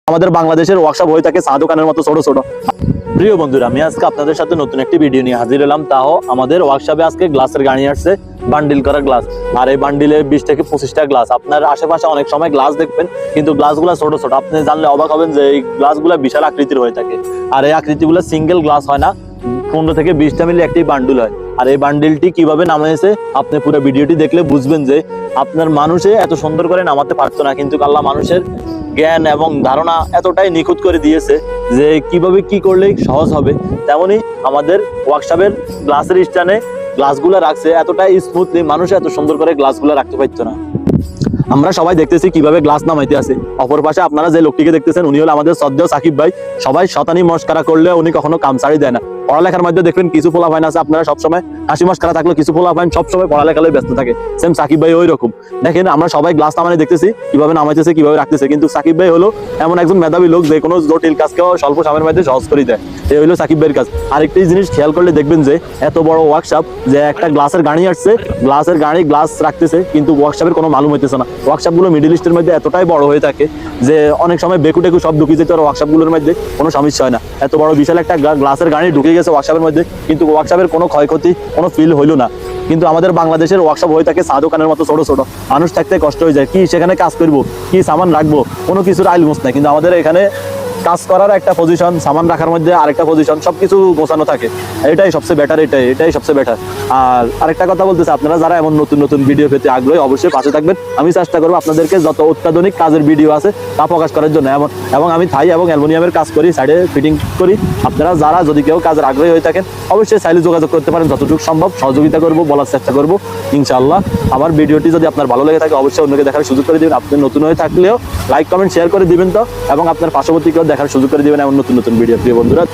আমাদের বাংলাদেশের ওয়ার্কশপ হয়ে থাকে চা দোকানের মতো ছোট ছোট। প্রিয় বন্ধুরা, আমি আজকে আপনাদের সাথে নতুন একটি ভিডিও নিয়ে হাজির হলাম। তাও আমাদের ওয়ার্কশপে আজকে গ্লাসের গাড়ি আসছে, বান্ডিল করা গ্লাস। আর এই বান্ডিলে 20 থেকে 25টা গ্লাস। আপনার আশেপাশে অনেক সময় গ্লাস দেখবেন, কিন্তু গ্লাসগুলো ছোট ছোট। আপনি জানলে অবাক হবেন যে এই গ্লাসগুলো বিশাল আকৃতির হয়ে থাকে। আর এই আকৃতিগুলো সিঙ্গেল গ্লাস হয় না, 15 থেকে 20টা মিলে একটি বান্ডিল হয়। আর এই বান্ডিলটি কিভাবে নামাইছে আপনি পুরো ভিডিওটি দেখলে বুঝবেন যে আপনার মানুষে এত সুন্দর করে নামাতে পারতো না, কিন্তু আল্লাহ মানুষের জ্ঞান এবং ধারণা এতটাই নিখুঁত করে দিয়েছে যে কিভাবে কি করলে সহজ হবে। তেমনি আমাদের ওয়ার্কশপের গ্লাসের স্ট্যান্ডে গ্লাসগুলো রাখছে এতটাই স্মুথলি, মানুষ এত সুন্দর করে গ্লাসগুলো রাখতে পারতো না। আমরা সবাই দেখতেছি কিভাবে গ্লাস নামাইতে আছে। অপর পাশে আপনারা যে লোকটিকে দেখতেছেন উনি হলো আমাদের শ্রদ্ধেয় সাকিব ভাই। সবাই শতানি মস্কারা করলে উনি কখনো কাম ছাড়ি দেয় না। পড়ালেখার মধ্যে দেখবেন কিছু পোলাপাইন আছে, আপনারা সবসময় হাসি মস্কারা থাকলে কিছু পোলাপাইন সবসময় পড়ালেখায় ব্যস্ত থাকে। সেম সাকিব ভাই ওই রকম। দেখেন আমরা সবাই গ্লাস নামানি দেখতেছি কিভাবে নামাইতেছে, কিভাবে রাখতেছে, কিন্তু সাকিব ভাই হলো এমন একজন মেধাবী লোক যে কোনো জটিল কাজকেও স্বল্প সময়ের মধ্যে সহজ করে দেয়। এই হলো সাকিব ভাইয়ের কাজ। আরেকটি জিনিস খেয়াল করলে দেখবেন যে এত বড় ওয়ার্কশপ, যে একটা গ্লাসের গাড়ি আসছে, গ্লাসের গাড়ি গ্লাস রাখতেছে, কিন্তু ওয়ার্কশপের কোনো মালুম হইতেছে না। ওয়ার্কশপ গুলো মিডল ইস্টের মধ্যে এতটাই বড় হয়ে থাকে যে অনেক সময় বেকু টেকু সব ঢুকে যেতে, ওয়ার্কশপ গুলোর মধ্যে কোনো সমস্যা হয় না। এত বড় বিশাল একটা গ্লাসের গাড়ি ঢুকে গেছে ওয়ার্কশপের মধ্যে, কিন্তু ওয়ার্কশপের কোনো ক্ষয়ক্ষতি, কোনো ফিল হইলো না। কিন্তু আমাদের বাংলাদেশের ওয়ার্কশপ হয়ে থাকে চা দোকানের মতো ছোট ছোট। মানুষ থাকতে কষ্ট হয়ে যায়, কি সেখানে কাজ করবো, কি সামান রাখবো, কোনো কিছুর আইলমুস নাই। কিন্তু আমাদের এখানে কাজ করার একটা পজিশন, সামান রাখার মধ্যে আরেকটা পজিশন, সবকিছু গোছানো থাকে। এটাই সবচেয়ে বেটার, এটাই সবচেে বেটার। আর আরেকটা কথা বলতেছে, আপনারা যারা এমন নতুন নতুন ভিডিও পেতে আগ্রহী অবশ্যই পাশে থাকবেন। আমি চেষ্টা করবো আপনাদেরকে যত অত্যাধুনিক কাজের ভিডিও আছে তা প্রকাশ করার জন্য। এবং আমি থাই এবং অ্যালুমিনিয়ামের কাজ করি, সাইডে ফিটিং করি। আপনারা যারা যদি কেউ কাজের আগ্রহী হয়ে থাকেন অবশ্যই চাইলে যোগাযোগ করতে পারেন। যতটুকু সম্ভব সহযোগিতা করবো, বলার চেষ্টা করবো ইনশাআল্লাহ। আমার ভিডিওটি যদি আপনার ভালো লেগে থাকে অবশ্যই অন্যকে দেখার সুযোগ করে দিবেন। আপনি নতুন হয়ে থাকলেও লাইক কমেন্ট শেয়ার করে দিবেন তো, এবং আপনার পার্শ্ববর্তীকেও দেখার সুযোগ করে দিবেন এমন নতুন নতুন ভিডিও। প্রিয় বন্ধুরা,